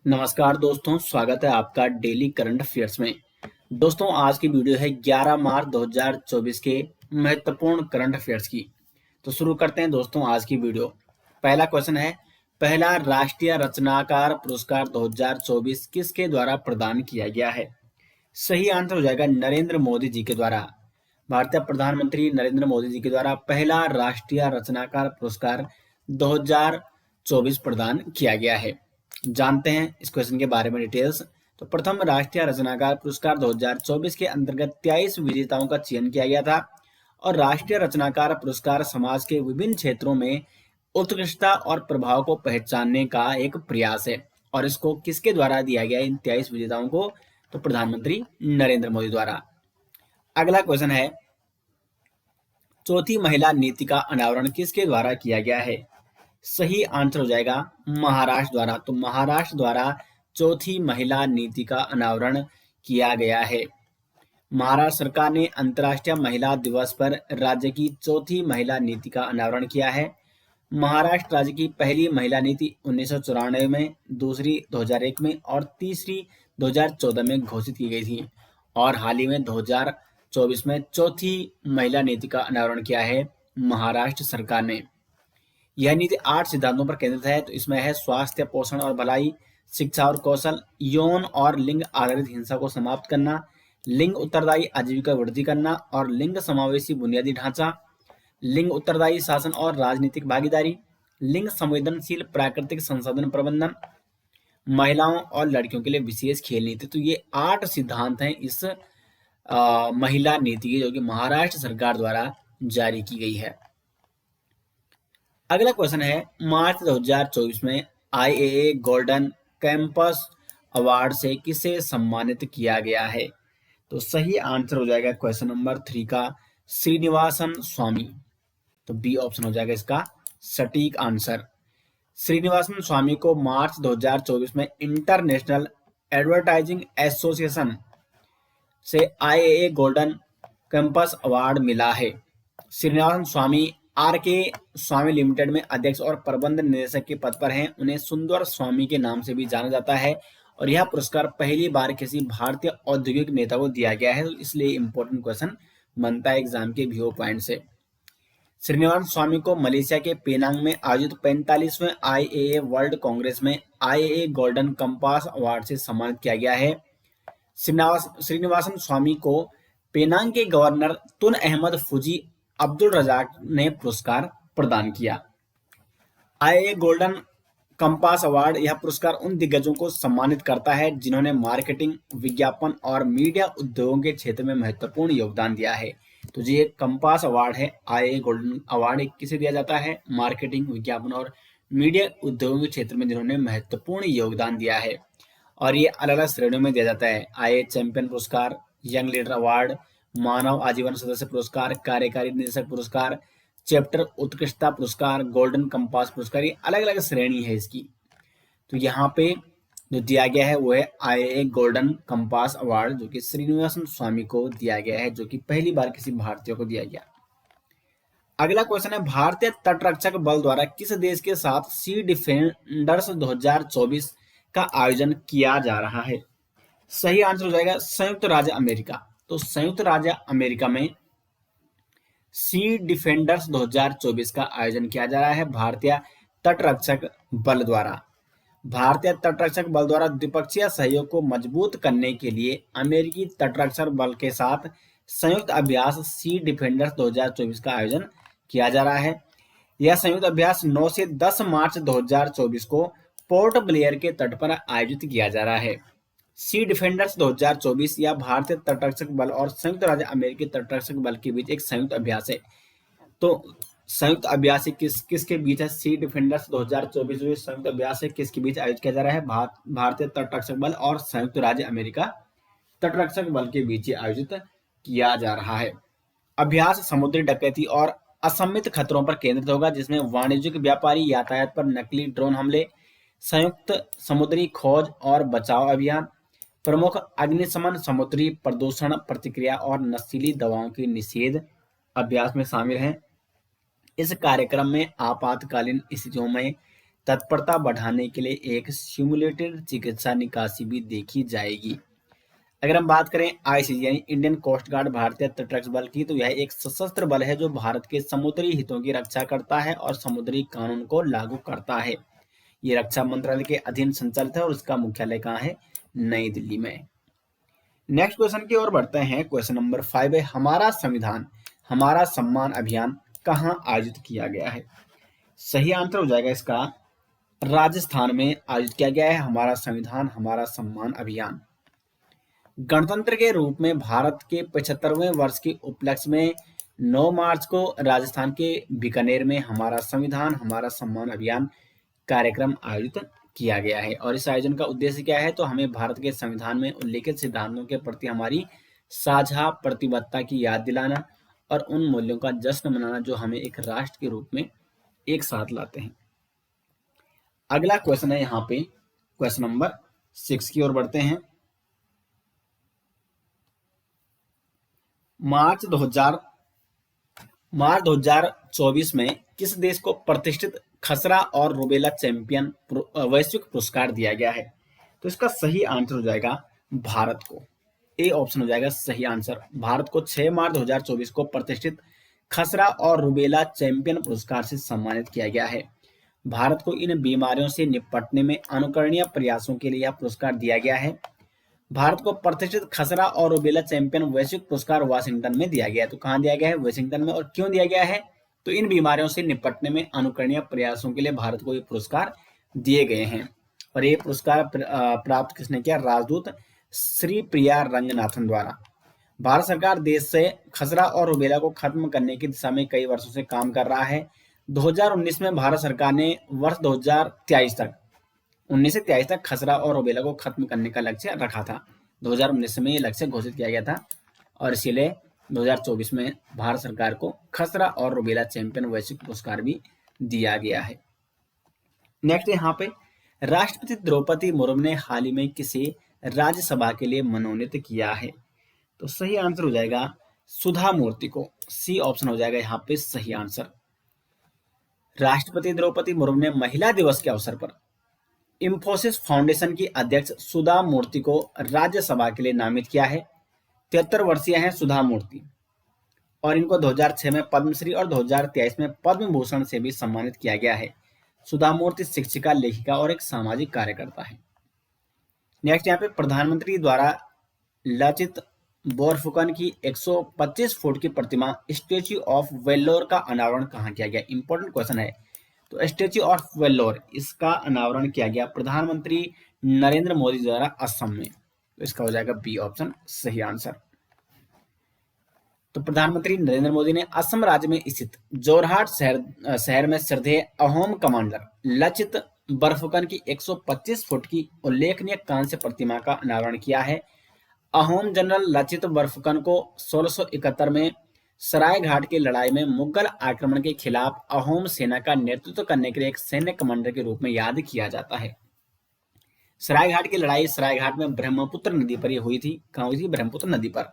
नमस्कार दोस्तों, स्वागत है आपका डेली करंट अफेयर्स में। दोस्तों, आज की वीडियो है 11 मार्च 2024 के महत्वपूर्ण करंट अफेयर्स की। तो शुरू करते हैं दोस्तों आज की वीडियो। पहला क्वेश्चन है, पहला राष्ट्रीय रचनाकार पुरस्कार 2024 किसके द्वारा प्रदान किया गया है? सही आंसर हो जाएगा नरेंद्र मोदी जी के द्वारा। भारतीय प्रधानमंत्री नरेंद्र मोदी जी के द्वारा पहला राष्ट्रीय रचनाकार पुरस्कार 2024 प्रदान किया गया है। जानते हैं इस क्वेश्चन के बारे में डिटेल्स। तो प्रथम राष्ट्रीय रचनाकार पुरस्कार 2024 के अंतर्गत 23 विजेताओं का चयन किया गया था और राष्ट्रीय रचनाकार पुरस्कार समाज के विभिन्न क्षेत्रों में उत्कृष्टता और प्रभाव को पहचानने का एक प्रयास है। और इसको किसके द्वारा दिया गया इन 23 विजेताओं को? तो प्रधानमंत्री नरेंद्र मोदी द्वारा। अगला क्वेश्चन है, चौथी महिला नीति का अनावरण किसके द्वारा किया गया है? सही आंसर हो जाएगा महाराष्ट्र द्वारा। तो महाराष्ट्र द्वारा चौथी महिला नीति का अनावरण किया गया है। महाराष्ट्र सरकार ने अंतर्राष्ट्रीय महिला दिवस पर राज्य की चौथी महिला नीति का अनावरण किया है। महाराष्ट्र राज्य की पहली महिला नीति 1994 में, दूसरी 2001 में और तीसरी 2014 में घोषित की गई थी और हाल ही में 2024 में चौथी महिला नीति का अनावरण किया है महाराष्ट्र सरकार ने। यह नीति 8 सिद्धांतों पर केंद्रित है। तो इसमें है स्वास्थ्य, पोषण और भलाई, शिक्षा और कौशल, यौन और लिंग आधारित हिंसा को समाप्त करना, लिंग उत्तरदायी आजीविका वृद्धि करना और लिंग समावेशी बुनियादी ढांचा, लिंग उत्तरदायी शासन और राजनीतिक भागीदारी, लिंग संवेदनशील प्राकृतिक संसाधन प्रबंधन, महिलाओं और लड़कियों के लिए विशेष खेल नीति। तो ये 8 सिद्धांत हैं इस महिला नीति की, जो कि महाराष्ट्र सरकार द्वारा जारी की गई है। अगला क्वेश्चन है, मार्च 2024 में आईएए गोल्डन कैंपस अवार्ड से किसे सम्मानित किया गया है? तो सही आंसर हो जाएगा क्वेश्चन नंबर 3 का श्रीनिवासन स्वामी। तो बी ऑप्शन हो जाएगा इसका सटीक आंसर। श्रीनिवासन स्वामी को मार्च 2024 में इंटरनेशनल एडवर्टाइजिंग एसोसिएशन से आईएए गोल्डन कैंपस अवार्ड मिला है। श्रीनिवासन स्वामी आरके स्वामी लिमिटेड में अध्यक्ष और प्रबंध निदेशक के पद पर हैं। उन्हें सुंदर स्वामी के नाम से भी जाना जाता है और यह पुरस्कार पहली बार किसी भारतीय औद्योगिक नेता को दिया गया है, इसलिए इंपॉर्टेंट क्वेश्चन बनता है एग्जाम के व्यू पॉइंट से। श्रीनिवास स्वामी को मलेशिया के पेनांग में आयोजित 45वें आईएए वर्ल्ड कांग्रेस में आईएए गोल्डन कंपास अवार्ड से सम्मानित किया गया है। श्रीनिवासन स्वामी को पेनांग के गवर्नर तुन अहमद फुजी अब्दुल रजाक ने पुरस्कार प्रदान किया। आईएए गोल्डन कंपास अवार्ड यह पुरस्कार उन दिग्गजों को सम्मानित करता है जिन्होंने मार्केटिंग, विज्ञापन और मीडिया उद्योगों के क्षेत्र में महत्वपूर्ण योगदान दिया है। तो ये कंपास अवार्ड है, आईएए गोल्डन अवार्ड किसे दिया जाता है? मार्केटिंग, विज्ञापन और मीडिया उद्योगों के क्षेत्र में जिन्होंने महत्वपूर्ण योगदान दिया है। और ये अलग अलग श्रेणियों में दिया जाता है। आईएए चैंपियन पुरस्कार, यंग लीडर अवार्ड, मानव आजीवन सदस्य पुरस्कार, कार्यकारी निदेशक पुरस्कार, चैप्टर उत्कृष्टता पुरस्कार, गोल्डन कंपास पुरस्कार, ये अलग अलग श्रेणी है इसकी। तो यहाँ पे जो दिया गया है वो है आईएए गोल्डन कंपास अवार्ड, जो कि श्रीनिवासन स्वामी को दिया गया है, जो कि पहली बार किसी भारतीय को दिया गया। अगला क्वेश्चन है, भारतीय तटरक्षक बल द्वारा किस देश के साथ सी डिफेंडर्स 2024 का आयोजन किया जा रहा है? सही आंसर हो जाएगा संयुक्त राज्य अमेरिका। तो संयुक्त राज्य अमेरिका में सी डिफेंडर्स 2024 का आयोजन किया जा रहा है भारतीय तटरक्षक बल द्वारा। भारतीय तटरक्षक बल द्वारा द्विपक्षीय सहयोग को मजबूत करने के लिए अमेरिकी तटरक्षक बल के साथ संयुक्त अभ्यास सी डिफेंडर्स 2024 का आयोजन किया जा रहा है। यह संयुक्त अभ्यास 9 से 10 मार्च 2024 को पोर्ट ब्लेयर के तट पर आयोजित किया जा रहा है। सी डिफेंडर्स 2024 या भारतीय तटरक्षक बल और संयुक्त राज्य अमेरिकी तटरक्षक बल के बीच एक संयुक्त अभ्यास है। तो संयुक्त अभ्यास किसके बीच है? सी डिफेंडर्स 2024 जो संयुक्त अभ्यास है किसके बीच आयोजित किया जा रहा है? भारतीय तटरक्षक बल और संयुक्त राज्य अमेरिका तटरक्षक बल के बीच आयोजित किया जा रहा है। अभ्यास समुद्री डकैती और असम्मित खतरों पर केंद्रित होगा, जिसमें वाणिज्यिक, व्यापारी यातायात पर नकली ड्रोन हमले, संयुक्त समुद्री खोज और बचाव अभियान, प्रमुख अग्निशमन, समुद्री प्रदूषण प्रतिक्रिया और नशीली दवाओं की निषेध अभ्यास में शामिल हैं। इस कार्यक्रम में आपातकालीन स्थितियों में तत्परता बढ़ाने के लिए एक सिमुलेटेड चिकित्सा निकासी भी देखी जाएगी। अगर हम बात करें आईसीजी यानी इंडियन कोस्ट गार्ड भारतीय तटरक्षक बल की, तो यह एक सशस्त्र बल है जो भारत के समुद्री हितों की रक्षा करता है और समुद्री कानून को लागू करता है। ये रक्षा मंत्रालय के अधीन संचालित है और उसका मुख्यालय कहाँ है? नई दिल्ली में। नेक्स्ट क्वेश्चन की ओर बढ़ते हैं। क्वेश्चन नंबर 5 है, हमारा संविधान हमारा सम्मान अभियान कहाँ आयोजित किया गया है? सही आंसर हो जाएगा इसका राजस्थान में आयोजित किया गया है हमारा संविधान हमारा सम्मान अभियान। गणतंत्र के रूप में भारत के 75वें वर्ष के उपलक्ष्य में 9 मार्च को राजस्थान के बीकानेर में हमारा संविधान हमारा सम्मान अभियान कार्यक्रम आयोजित किया गया है। और इस आयोजन का उद्देश्य क्या है? तो हमें भारत के संविधान में उल्लिखित सिद्धांतों के प्रति हमारी साझा प्रतिबद्धता की याद दिलाना और उन मूल्यों का जश्न मनाना जो हमें एक राष्ट्र के रूप में एक साथ लाते हैं। अगला क्वेश्चन है यहाँ पे क्वेश्चन नंबर 6 की ओर बढ़ते हैं। मार्च 2024 में किस देश को प्रतिष्ठित खसरा और रूबेला चैंपियन वैश्विक पुरस्कार दिया गया है? तो इसका सही आंसर हो जाएगा भारत को। ए ऑप्शन हो जाएगा सही आंसर। भारत को 6 मार्च 2024 को प्रतिष्ठित खसरा और रूबेला चैंपियन पुरस्कार से सम्मानित किया गया है। भारत को इन बीमारियों से निपटने में अनुकरणीय प्रयासों के लिए यह पुरस्कार दिया गया है। भारत को प्रतिष्ठित खसरा और रूबेला चैंपियन वैश्विक पुरस्कार वाशिंगटन में दिया गया है। तो कहाँ दिया गया है? वाशिंगटन में। और क्यों दिया गया है? तो इन बीमारियों से निपटने में अनुकरणीय प्रयासों के लिए भारत को ये पुरस्कार दिए गए हैं। और ये पुरस्कार प्राप्त किसने किया? राजदूत श्री प्रिया रंगनाथन द्वारा। भारत सरकार देश से खसरा और रूबेला को खत्म करने की दिशा में कई वर्षों से काम कर रहा है। 2019 में भारत सरकार ने वर्ष 2023 तक 1923 तक खसरा और रूबेला को खत्म करने का लक्ष्य रखा था। 2019 में ये लक्ष्य घोषित किया गया था और इसीलिए 2024 में भारत सरकार को खसरा और रूबेला चैंपियन वैश्विक पुरस्कार भी दिया गया है। नेक्स्ट यहाँ पे राष्ट्रपति द्रौपदी मुर्मू ने हाल ही में किसे राज्यसभा के लिए मनोनीत किया है? तो सही आंसर हो जाएगा सुधा मूर्ति को। सी ऑप्शन हो जाएगा यहाँ पे सही आंसर। राष्ट्रपति द्रौपदी मुर्मू ने महिला दिवस के अवसर पर इंफोसिस फाउंडेशन की अध्यक्ष सुधा मूर्ति को राज्यसभा के लिए नामित किया है। 73 वर्षीय हैं सुधा मूर्ति और इनको 2006 में पद्मश्री और 2023 में पद्म भूषण से भी सम्मानित किया गया है। सुधा मूर्ति शिक्षिका, लेखिका और एक सामाजिक कार्यकर्ता है। नेक्स्ट यहाँ पे प्रधानमंत्री द्वारा लचित बोरफुकन की 125 फुट की प्रतिमा स्टेच्यू ऑफ वेल्लोर का अनावरण कहाँ किया गया? इंपॉर्टेंट क्वेश्चन है। तो स्टेच्यू ऑफ वेल्लोर इसका अनावरण किया गया प्रधानमंत्री नरेंद्र मोदी द्वारा असम में। तो इसका हो जाएगा बी ऑप्शन सही आंसर। तो प्रधानमंत्री नरेंद्र मोदी ने असम राज्य में स्थित जोरहाट शहर में श्रद्धेय अहोम कमांडर लचित बरफुकन की 125 फुट की उल्लेखनीय कांस्य प्रतिमा का अनावरण किया है। अहोम जनरल लचित बरफुकन को 1671 में सरायघाट की लड़ाई में मुगल आक्रमण के खिलाफ अहोम सेना का नेतृत्व करने के लिए एक सैन्य कमांडर के रूप में याद किया जाता है। सरायघाट की लड़ाई सरायघाट में ब्रह्मपुत्र नदी पर हुई थी। कहाँ हुई थी? ब्रह्मपुत्र नदी पर,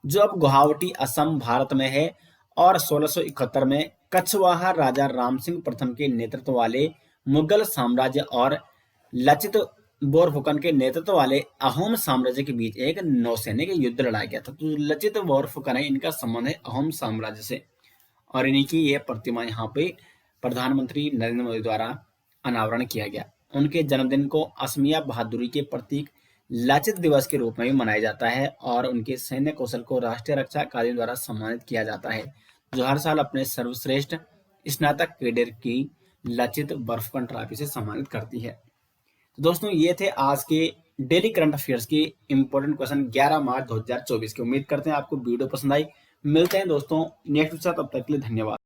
जो अब गुवाहाटी असम भारत में है। और 1671 में कछवाहा राजा राम सिंह प्रथम के नेतृत्व वाले मुगल साम्राज्य और लचित बोरफुकन के नेतृत्व वाले अहोम साम्राज्य के बीच एक नौसैनिक युद्ध लड़ाया गया था। तो लचित बोरफुकन है, इनका संबंध है अहोम साम्राज्य से और इन्हीं की यह प्रतिमा यहाँ पे प्रधानमंत्री नरेंद्र मोदी द्वारा अनावरण किया गया। उनके जन्मदिन को असमिया बहादुरी के प्रतीक लचित दिवस के रूप में भी मनाया जाता है और उनके सैन्य कौशल को राष्ट्रीय रक्षा अकादमी द्वारा सम्मानित किया जाता है, जो हर साल अपने सर्वश्रेष्ठ स्नातक कैडेट की लचित बर्फकन ट्रॉफी से सम्मानित करती है। तो दोस्तों ये थे आज के डेली करंट अफेयर्स के इंपॉर्टेंट क्वेश्चन 11 मार्च 2024 के। उम्मीद करते हैं आपको वीडियो पसंद आई। मिलते हैं दोस्तों नेक्स्ट के साथ, तब तक के लिए धन्यवाद।